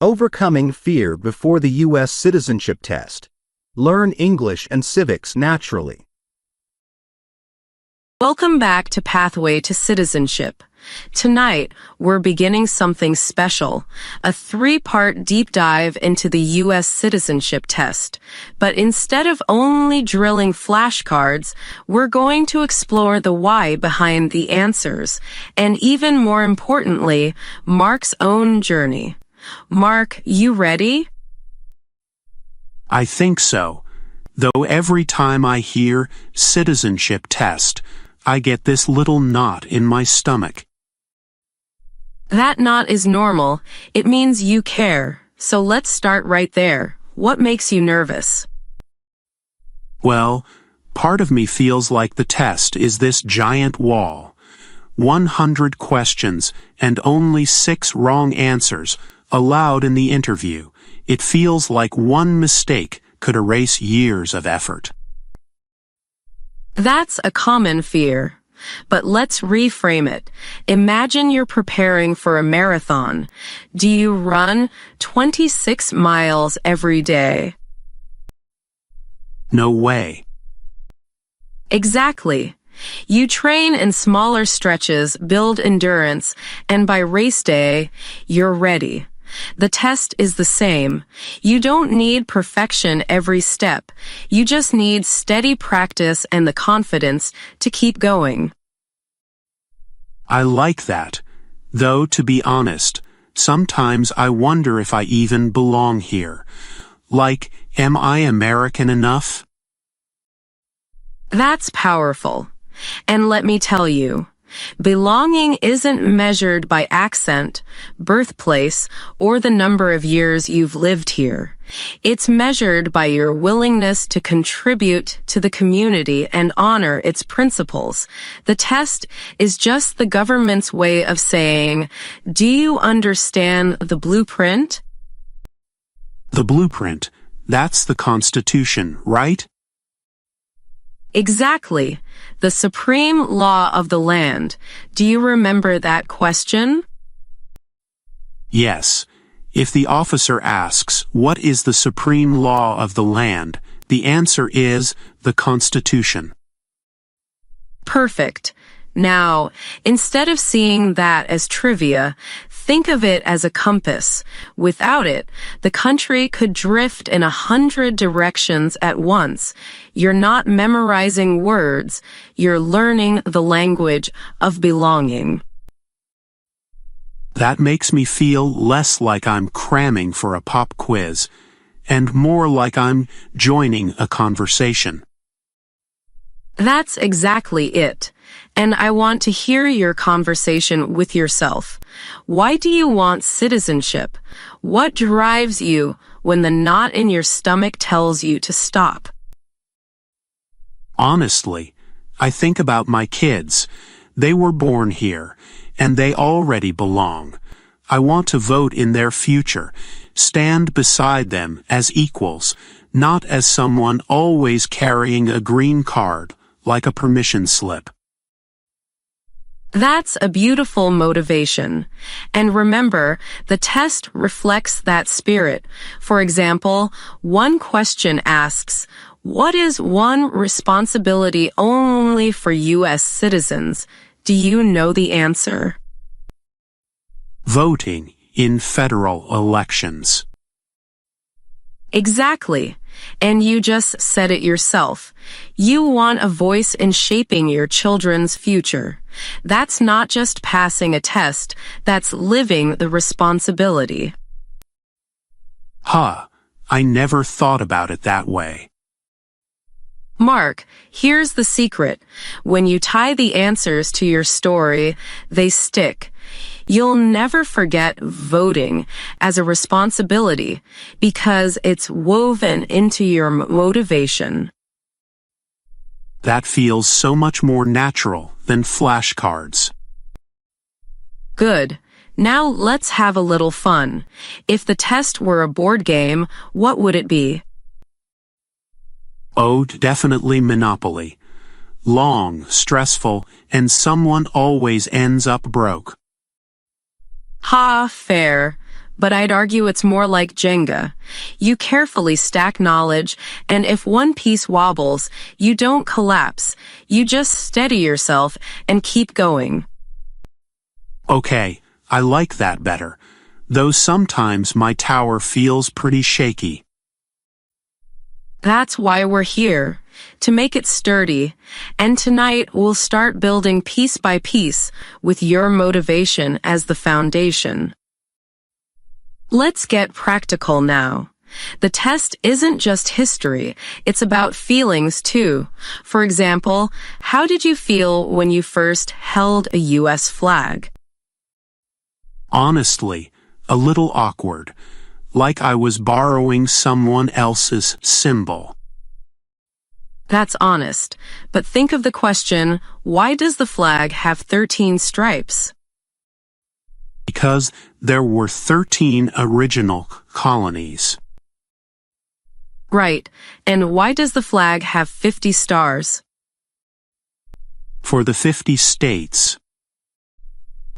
Overcoming fear before the U.S. citizenship test. Learn English and civics naturally. Welcome back to Pathway to Citizenship. Tonight, we're beginning something special, a 3-part deep dive into the U.S. citizenship test. But instead of only drilling flashcards, we're going to explore the why behind the answers, and even more importantly, Mark's own journey. Mark, you ready? I think so. Though every time I hear citizenship test, I get this little knot in my stomach. That knot is normal. It means you care. So let's start right there. What makes you nervous? Well, part of me feels like the test is this giant wall. 100 questions and only 6 wrong answers allowed in the interview. It feels like one mistake could erase years of effort. That's a common fear. But let's reframe it. Imagine you're preparing for a marathon. Do you run 26 miles every day? No way. Exactly. You train in smaller stretches, build endurance, and by race day, you're ready. The test is the same. You don't need perfection every step. You just need steady practice and the confidence to keep going. I like that. Though, to be honest, sometimes I wonder if I even belong here. Like, am I American enough? That's powerful. And let me tell you, belonging isn't measured by accent, birthplace, or the number of years you've lived here. It's measured by your willingness to contribute to the community and honor its principles. The test is just the government's way of saying, do you understand the blueprint? The blueprint. That's the Constitution, right? Exactly. The supreme law of the land. Do you remember that question? Yes. If the officer asks, what is the supreme law of the land, the answer is the Constitution. Perfect. Now, instead of seeing that as trivia, think of it as a compass. Without it, the country could drift in 100 directions at once. You're not memorizing words, you're learning the language of belonging. That makes me feel less like I'm cramming for a pop quiz, and more like I'm joining a conversation. That's exactly it. And I want to hear your conversation with yourself. Why do you want citizenship? What drives you when the knot in your stomach tells you to stop? Honestly, I think about my kids. They were born here, and they already belong. I want to vote in their future, stand beside them as equals, not as someone always carrying a green card, like a permission slip. That's a beautiful motivation. And remember, the test reflects that spirit. For example, one question asks, what is one responsibility only for U.S. citizens? Do you know the answer? Voting in federal elections. Exactly. And you just said it yourself. You want a voice in shaping your children's future. That's not just passing a test, that's living the responsibility. I never thought about it that way. Mark, here's the secret. When you tie the answers to your story, they stick. You'll never forget voting as a responsibility because it's woven into your motivation. That feels so much more natural than flashcards. Good. Now let's have a little fun. If the test were a board game, what would it be? Oh, definitely Monopoly. Long, stressful, and someone always ends up broke. Ha, fair. but I'd argue it's more like Jenga. You carefully stack knowledge, and if one piece wobbles, you don't collapse. You just steady yourself and keep going. Okay, I like that better, though sometimes my tower feels pretty shaky. That's why we're here, to make it sturdy, and tonight we'll start building piece by piece with your motivation as the foundation. Let's get practical now. The test isn't just history, it's about feelings too. For example, how did you feel when you first held a U.S. flag? Honestly, a little awkward, like I was borrowing someone else's symbol. That's honest, but think of the question, why does the flag have 13 stripes? Because there were 13 original colonies. Right, and why does the flag have 50 stars? For the 50 states.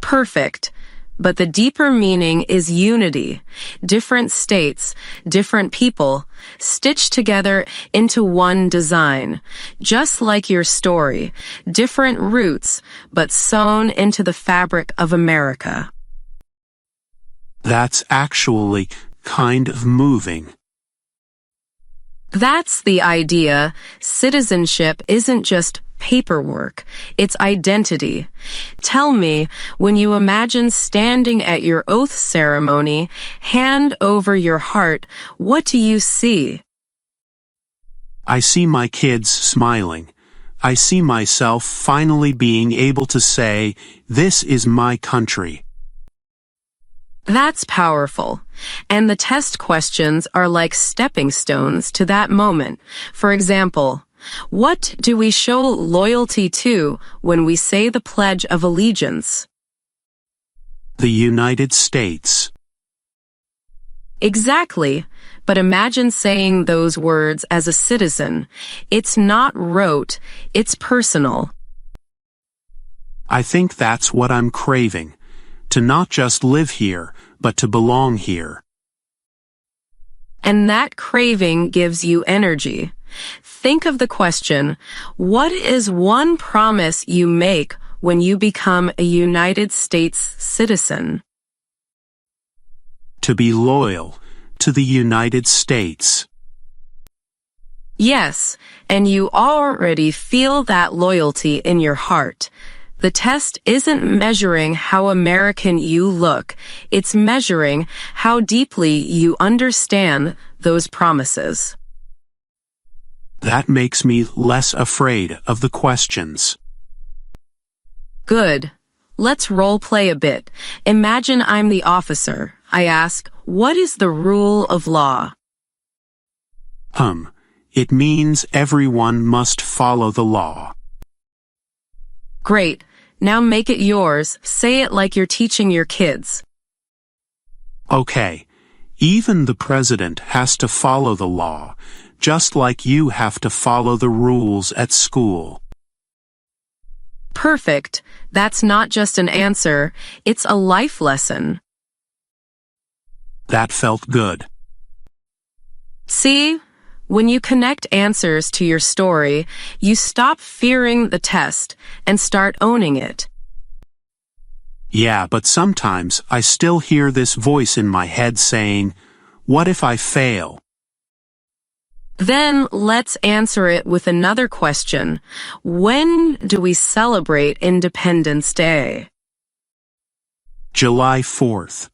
Perfect. But the deeper meaning is unity. Different states, different people, stitched together into one design. Just like your story, different roots, but sewn into the fabric of America. That's actually kind of moving. That's the idea. Citizenship isn't just paperwork, it's identity. Tell me, when you imagine standing at your oath ceremony, hand over your heart, what do you see? I see my kids smiling. I see myself finally being able to say, "This is my country." That's powerful. And the test questions are like stepping stones to that moment. For example, what do we show loyalty to when we say the Pledge of Allegiance? The United States. Exactly. But imagine saying those words as a citizen. It's not rote, it's personal. I think that's what I'm craving. To not just live here, but to belong here. And that craving gives you energy. Think of the question, what is one promise you make when you become a United States citizen? To be loyal to the United States. Yes, and you already feel that loyalty in your heart. The test isn't measuring how American you look, it's measuring how deeply you understand those promises. That makes me less afraid of the questions. Good. Let's role play a bit. Imagine I'm the officer. I ask, what is the rule of law? It means everyone must follow the law. Great. Now make it yours. Say it like you're teaching your kids. Okay. Even the president has to follow the law, just like you have to follow the rules at school. Perfect. That's not just an answer, it's a life lesson. That felt good. See? When you connect answers to your story, you stop fearing the test and start owning it. Yeah, but sometimes I still hear this voice in my head saying, "What if I fail?" Then let's answer it with another question. When do we celebrate Independence Day? July 4th.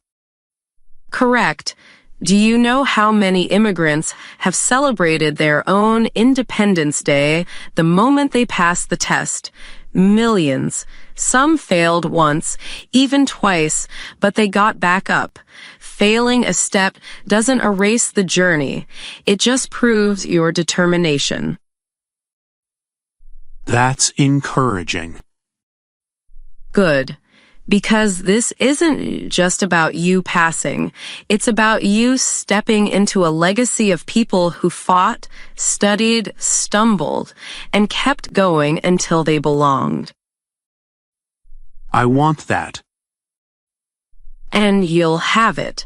Correct. Do you know how many immigrants have celebrated their own Independence Day the moment they passed the test? Millions. Some failed once, even twice, but they got back up. Failing a step doesn't erase the journey. It just proves your determination. That's encouraging. Good. Because this isn't just about you passing. It's about you stepping into a legacy of people who fought, studied, stumbled, and kept going until they belonged. I want that. And you'll have it.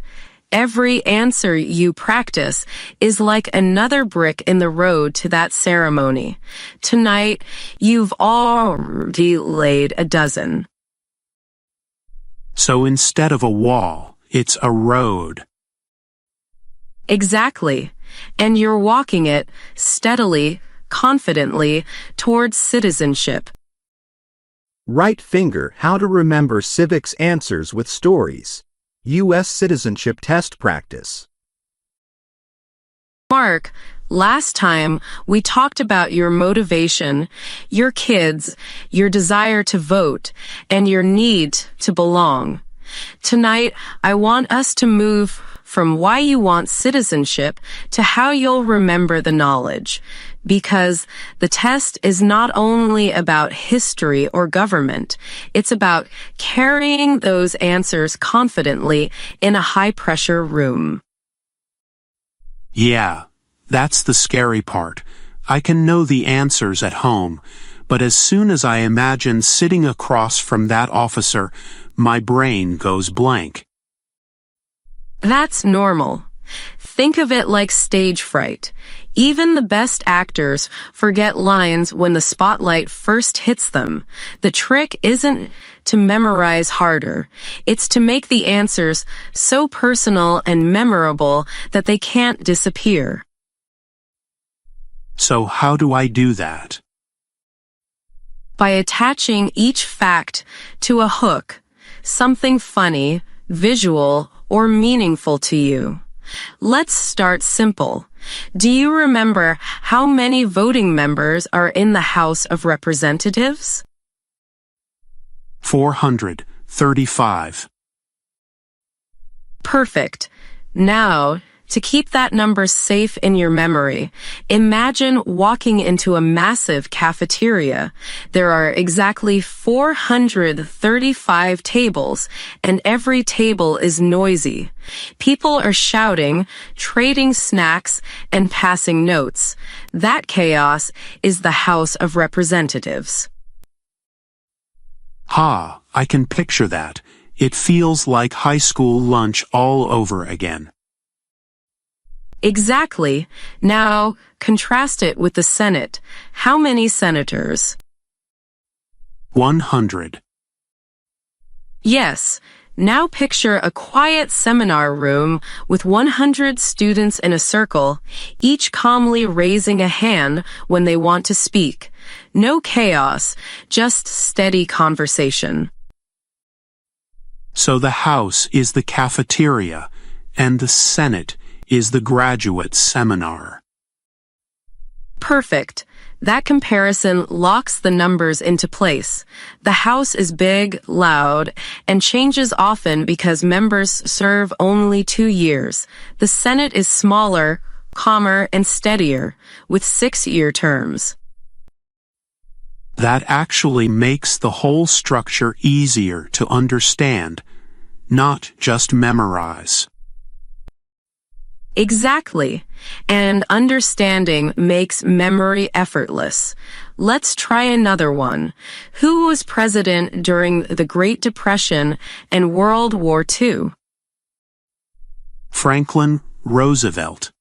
Every answer you practice is like another brick in the road to that ceremony. Tonight, you've already laid a dozen. So instead of a wall, it's a road. Exactly. And you're walking it steadily, confidently, towards citizenship. Right finger how to remember civics answers with stories. U.S. Citizenship Test Practice. Mark, last time we talked about your motivation, your kids, your desire to vote, and your need to belong. Tonight, I want us to move from why you want citizenship to how you'll remember the knowledge. Because the test is not only about history or government, it's about carrying those answers confidently in a high-pressure room. Yeah, that's the scary part. I can know the answers at home, but as soon as I imagine sitting across from that officer, my brain goes blank. That's normal. Think of it like stage fright. Even the best actors forget lines when the spotlight first hits them. The trick isn't to memorize harder. It's to make the answers so personal and memorable that they can't disappear. So how do I do that? By attaching each fact to a hook, something funny, visual, or meaningful to you. Let's start simple. Do you remember how many voting members are in the House of Representatives? 435. Perfect. Now, to keep that number safe in your memory, imagine walking into a massive cafeteria. There are exactly 435 tables, and every table is noisy. People are shouting, trading snacks, and passing notes. That chaos is the House of Representatives. Ha, I can picture that. It feels like high school lunch all over again. Exactly. Now, contrast it with the Senate. How many senators? 100. Yes. Now picture a quiet seminar room with 100 students in a circle, each calmly raising a hand when they want to speak. No chaos, just steady conversation. So the House is the cafeteria, and the Senate is the graduate seminar. Perfect. That comparison locks the numbers into place. The House is big, loud, and changes often because members serve only 2 years. The Senate is smaller, calmer, and steadier, with 6-year terms. That actually makes the whole structure easier to understand, not just memorize. Exactly. And understanding makes memory effortless. Let's try another one. Who was president during the Great Depression and World War II? Franklin Roosevelt.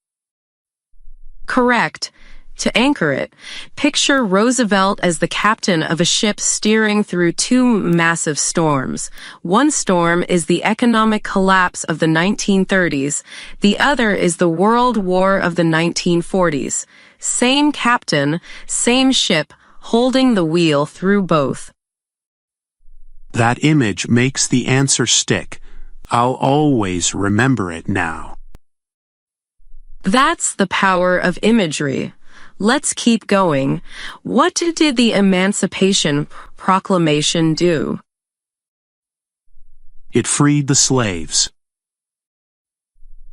Correct. To anchor it, picture Roosevelt as the captain of a ship steering through 2 massive storms. One storm is the economic collapse of the 1930s. The other is the World War of the 1940s. Same captain, same ship, holding the wheel through both. That image makes the answer stick. I'll always remember it now. That's the power of imagery. Let's keep going. What did the Emancipation Proclamation do? It freed the slaves.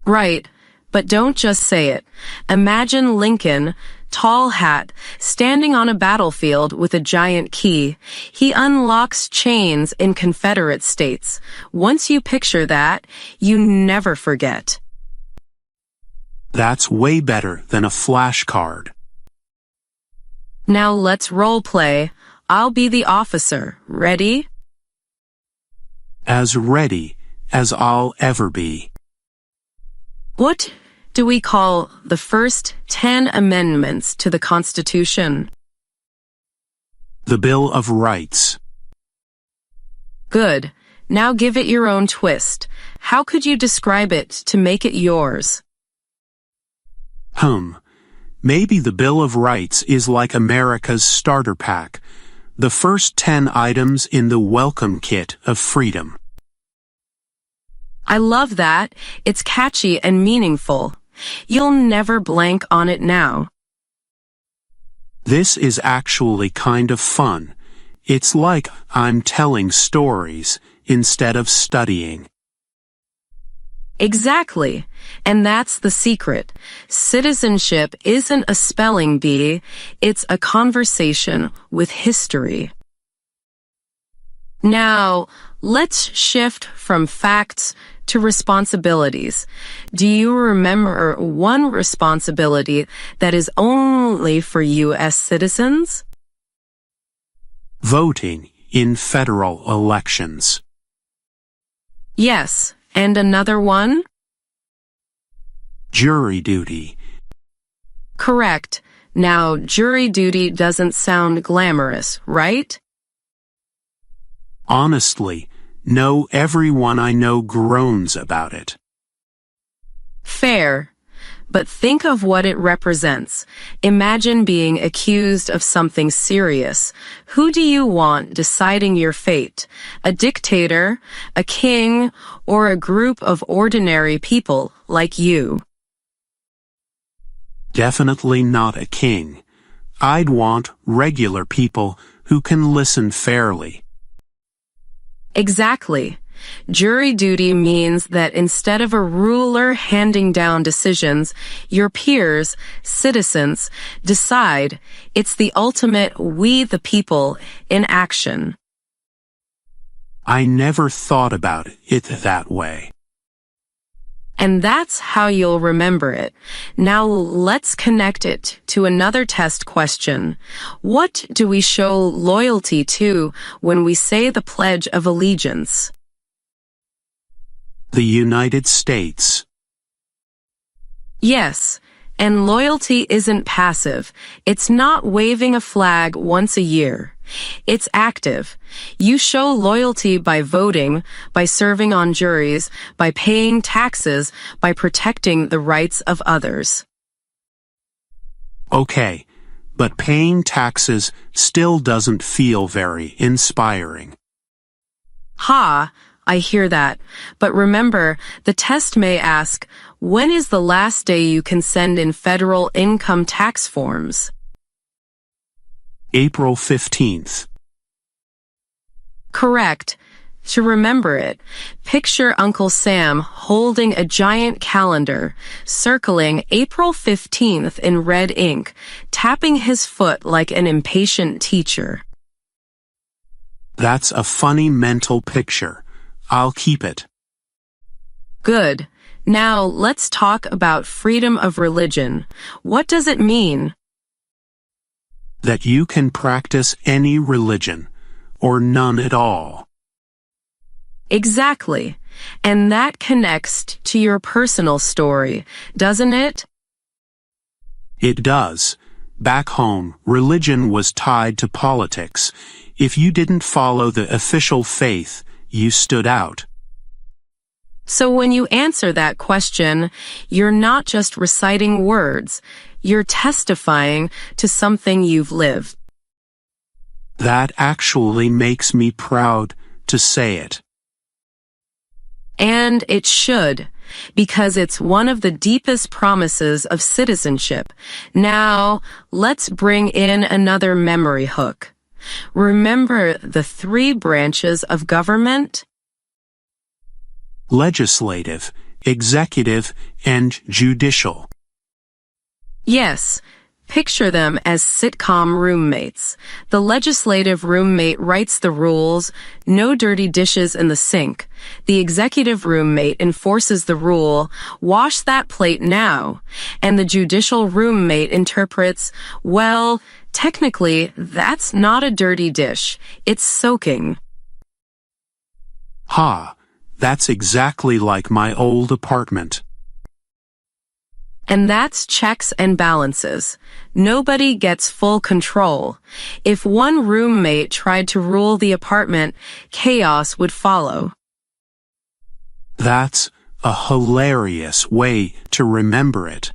Right, but don't just say it. Imagine Lincoln, tall hat, standing on a battlefield with a giant key. He unlocks chains in Confederate states. Once you picture that, you never forget. That's way better than a flashcard. Now let's role play. I'll be the officer. Ready? As ready as I'll ever be. What do we call the first 10 amendments to the Constitution? The Bill of Rights. Good. Now give it your own twist. How could you describe it to make it yours? Maybe the Bill of Rights is like America's starter pack, the first 10 items in the welcome kit of freedom. I love that. It's catchy and meaningful. You'll never blank on it now. This is actually kind of fun. It's like I'm telling stories instead of studying. Exactly. And that's the secret. Citizenship isn't a spelling bee, it's a conversation with history. Now, let's shift from facts to responsibilities. Do you remember one responsibility that is only for U.S. citizens? Voting in federal elections. Yes, and another one? Jury duty. Correct. Now, jury duty doesn't sound glamorous, right? Honestly, no, everyone I know groans about it. Fair. But think of what it represents. Imagine being accused of something serious. Who do you want deciding your fate? A dictator, a king, or a group of ordinary people like you? Definitely not a king. I'd want regular people who can listen fairly. Exactly. Jury duty means that instead of a ruler handing down decisions, your peers, citizens, decide. It's the ultimate we the people in action. I never thought about it that way. And that's how you'll remember it. Now let's connect it to another test question. What do we show loyalty to when we say the Pledge of Allegiance? The United States. Yes, and loyalty isn't passive. It's not waving a flag once a year. It's active. You show loyalty by voting, by serving on juries, by paying taxes, by protecting the rights of others. Okay, but paying taxes still doesn't feel very inspiring. Ha! I hear that. But remember, the test may ask, when is the last day you can send in federal income tax forms? April 15th. Correct. To remember it, picture Uncle Sam holding a giant calendar, circling April 15th in red ink, tapping his foot like an impatient teacher. That's a funny mental picture. I'll keep it. Good. Now let's talk about freedom of religion. What does it mean? That you can practice any religion, or none at all. Exactly. And that connects to your personal story, doesn't it? It does. Back home, religion was tied to politics. If you didn't follow the official faith, you stood out. So when you answer that question, you're not just reciting words, you're testifying to something you've lived. That actually makes me proud to say it. And it should, because it's one of the deepest promises of citizenship. Now, let's bring in another memory hook. Remember the 3 branches of government? Legislative, executive, and judicial. Yes. Picture them as sitcom roommates. The legislative roommate writes the rules, no dirty dishes in the sink. The executive roommate enforces the rule, wash that plate now. And the judicial roommate interprets, well, technically, that's not a dirty dish. It's soaking. Ha! That's exactly like my old apartment. And that's checks and balances. Nobody gets full control. If one roommate tried to rule the apartment, chaos would follow. That's a hilarious way to remember it.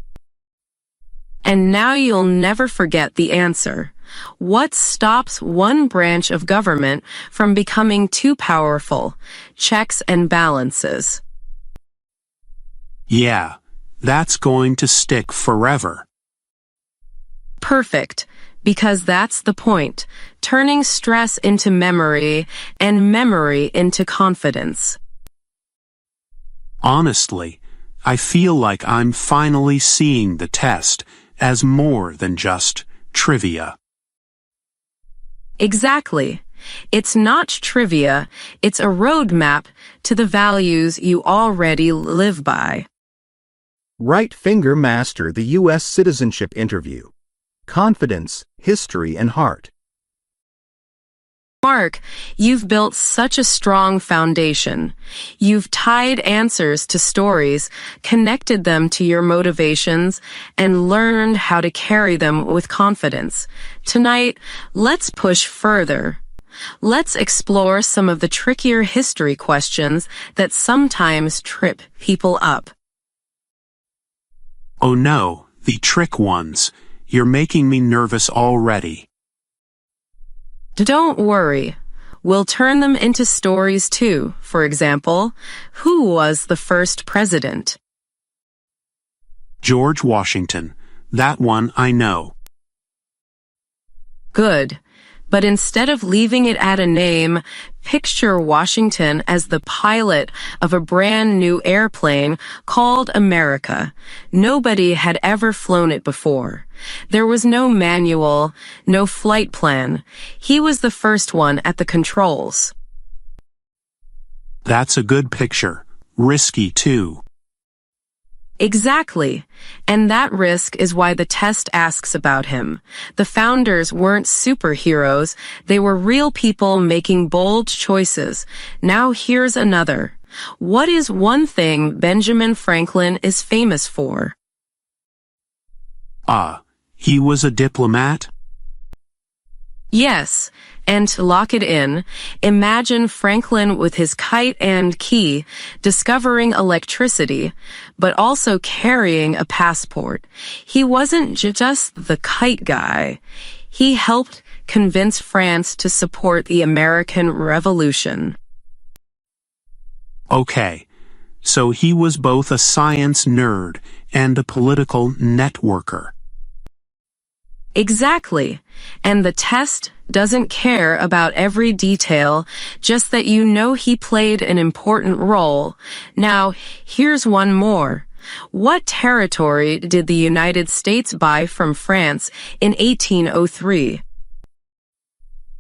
And now you'll never forget the answer. What stops one branch of government from becoming too powerful? Checks and balances. Yeah, that's going to stick forever. Perfect, because that's the point, turning stress into memory and memory into confidence. Honestly, I feel like I'm finally seeing the test as more than just trivia. Exactly. It's not trivia, it's a roadmap to the values you already live by. Right finger master the U.S. citizenship interview. Confidence, history, and heart. Mark, you've built such a strong foundation. You've tied answers to stories, connected them to your motivations, and learned how to carry them with confidence. Tonight, let's push further. Let's explore some of the trickier history questions that sometimes trip people up. Oh no, the trick ones. You're making me nervous already. Don't worry. We'll turn them into stories too. For example, who was the first president? George Washington. That one I know. Good. But instead of leaving it at a name, picture Washington as the pilot of a brand new airplane called America. Nobody had ever flown it before. There was no manual, no flight plan. He was the first one at the controls. That's a good picture. Risky too. Exactly. And that risk is why the test asks about him. The founders weren't superheroes. They were real people making bold choices. Now here's another. What is one thing Benjamin Franklin is famous for? He was a diplomat? Yes, and to lock it in, imagine Franklin with his kite and key, discovering electricity, but also carrying a passport. He wasn't just the kite guy. He helped convince France to support the American Revolution. Okay, so he was both a science nerd and a political networker. Exactly. And the test doesn't care about every detail, just that you know he played an important role. Now, here's one more. What territory did the United States buy from France in 1803?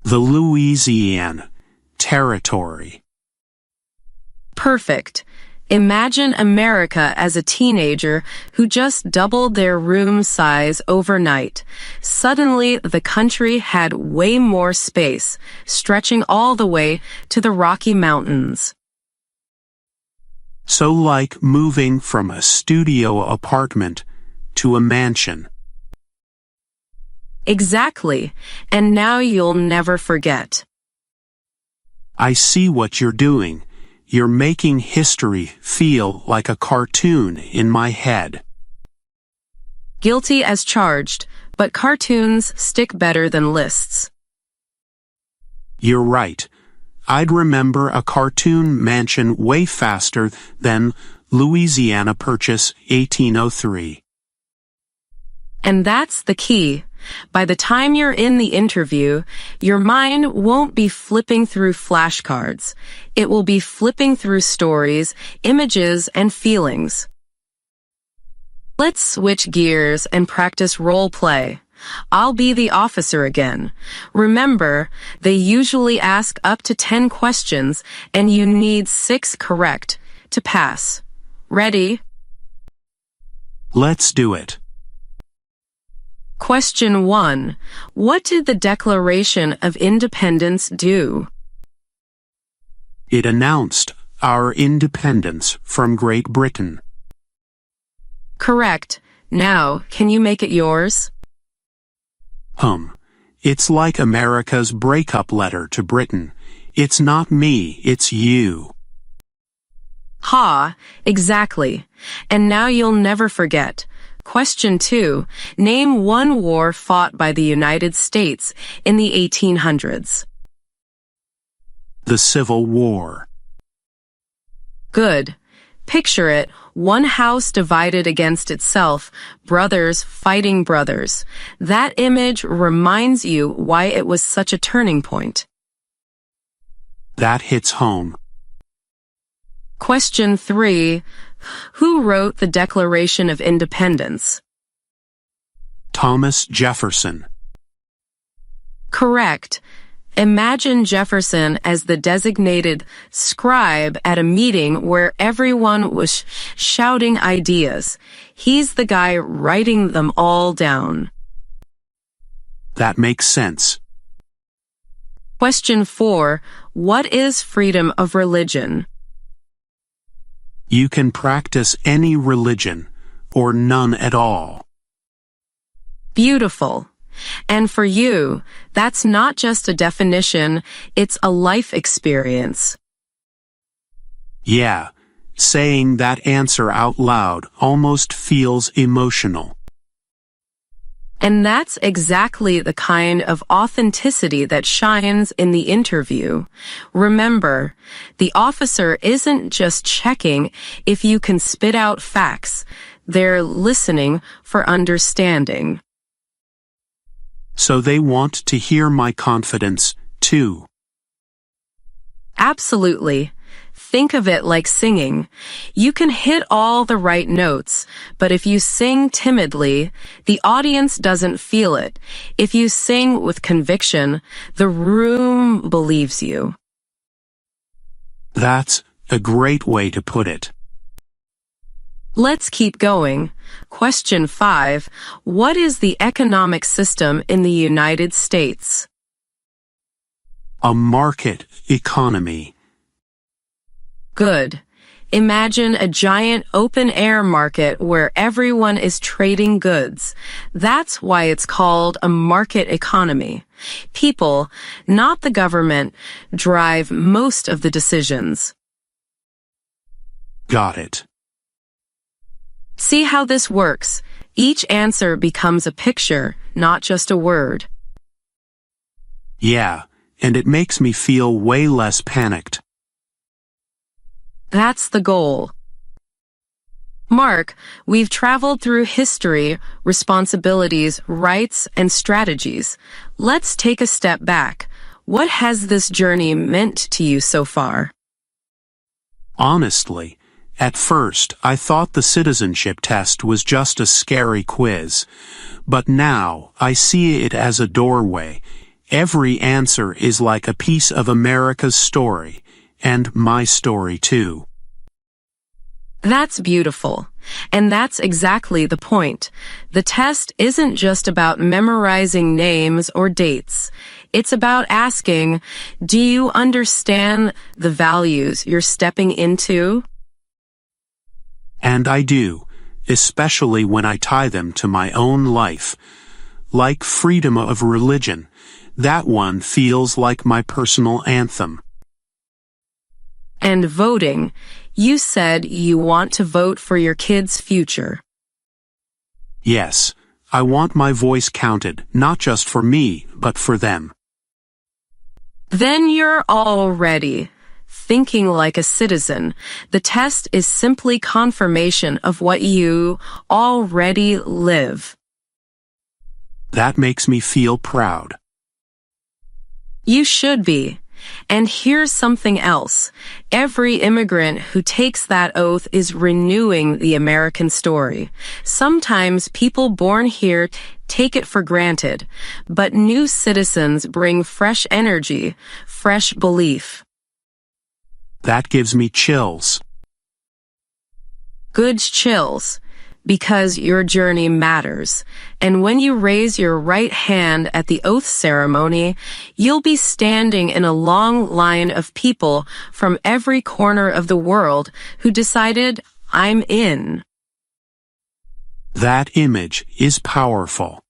The Louisiana Territory. Perfect. Imagine America as a teenager who just doubled their room size overnight. Suddenly, the country had way more space, stretching all the way to the Rocky Mountains. So like moving from a studio apartment to a mansion. Exactly. And now you'll never forget. I see what you're doing. You're making history feel like a cartoon in my head. Guilty as charged, but cartoons stick better than lists. You're right. I'd remember a cartoon mansion way faster than Louisiana Purchase 1803. And that's the key. By the time you're in the interview, your mind won't be flipping through flashcards. It will be flipping through stories, images, and feelings. Let's switch gears and practice role play. I'll be the officer again. Remember, they usually ask up to 10 questions, and you need 6 correct to pass. Ready? Let's do it. Question 1. What did the Declaration of Independence do? It announced our independence from Great Britain. Correct. Now, can you make it yours? It's like America's breakup letter to Britain. It's not me, it's you. Ha, exactly. And now you'll never forget. Question 2. Name one war fought by the United States in the 1800s. The Civil War. Good. Picture it, one house divided against itself, brothers fighting brothers. That image reminds you why it was such a turning point. That hits home. Question 3. Who wrote the Declaration of Independence? Thomas Jefferson. Correct. Imagine Jefferson as the designated scribe at a meeting where everyone was shouting ideas. He's the guy writing them all down. That makes sense. Question 4. What is freedom of religion? You can practice any religion, or none at all. Beautiful. And for you, that's not just a definition, it's a life experience. Yeah, saying that answer out loud almost feels emotional. And that's exactly the kind of authenticity that shines in the interview. Remember, the officer isn't just checking if you can spit out facts. They're listening for understanding. So they want to hear my confidence, too. Absolutely. Think of it like singing. You can hit all the right notes, but if you sing timidly, the audience doesn't feel it. If you sing with conviction, the room believes you. That's a great way to put it. Let's keep going. Question 5. What is the economic system in the United States? A market economy. Good. Imagine a giant open-air market where everyone is trading goods. That's why it's called a market economy. People, not the government, drive most of the decisions. Got it. See how this works. Each answer becomes a picture, not just a word. Yeah, and it makes me feel way less panicked. That's the goal. Mark, we've traveled through history, responsibilities, rights, and strategies. Let's take a step back. What has this journey meant to you so far? Honestly, at first I thought the citizenship test was just a scary quiz. But now I see it as a doorway. Every answer is like a piece of America's story. And my story, too. That's beautiful. And that's exactly the point. The test isn't just about memorizing names or dates. It's about asking, do you understand the values you're stepping into? And I do, especially when I tie them to my own life. Like freedom of religion, that one feels like my personal anthem. And voting. You said you want to vote for your kids' future. Yes, I want my voice counted, not just for me, but for them. Then you're already thinking like a citizen. The test is simply confirmation of what you already live. That makes me feel proud. You should be. And here's something else. Every immigrant who takes that oath is renewing the American story. Sometimes people born here take it for granted, but new citizens bring fresh energy, fresh belief. That gives me chills. Good chills. Because your journey matters. And when you raise your right hand at the oath ceremony, you'll be standing in a long line of people from every corner of the world who decided, I'm in. That image is powerful.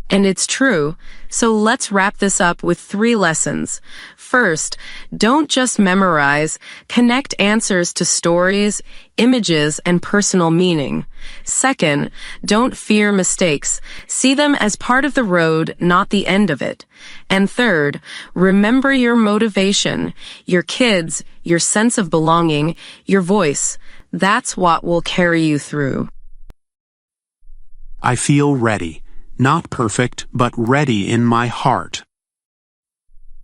And it's true. So let's wrap this up with 3 lessons. First, don't just memorize. Connect answers to stories, images, and personal meaning. Second, don't fear mistakes. See them as part of the road, not the end of it. And third, remember your motivation, your kids, your sense of belonging, your voice. That's what will carry you through. I feel ready. Not perfect, but ready in my heart.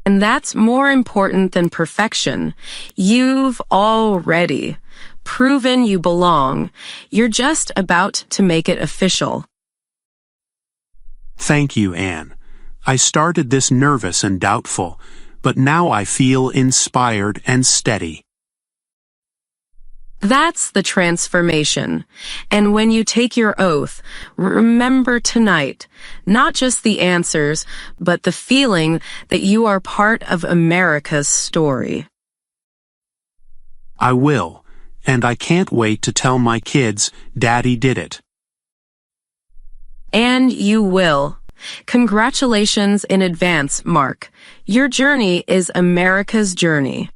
And that's more important than perfection. You've already proven you belong. You're just about to make it official. Thank you, Anne. I started this nervous and doubtful, but now I feel inspired and steady. That's the transformation. And when you take your oath, remember tonight, not just the answers, but the feeling that you are part of America's story. I will, and I can't wait to tell my kids Daddy did it. And you will. Congratulations in advance, Mark. Your journey is America's journey.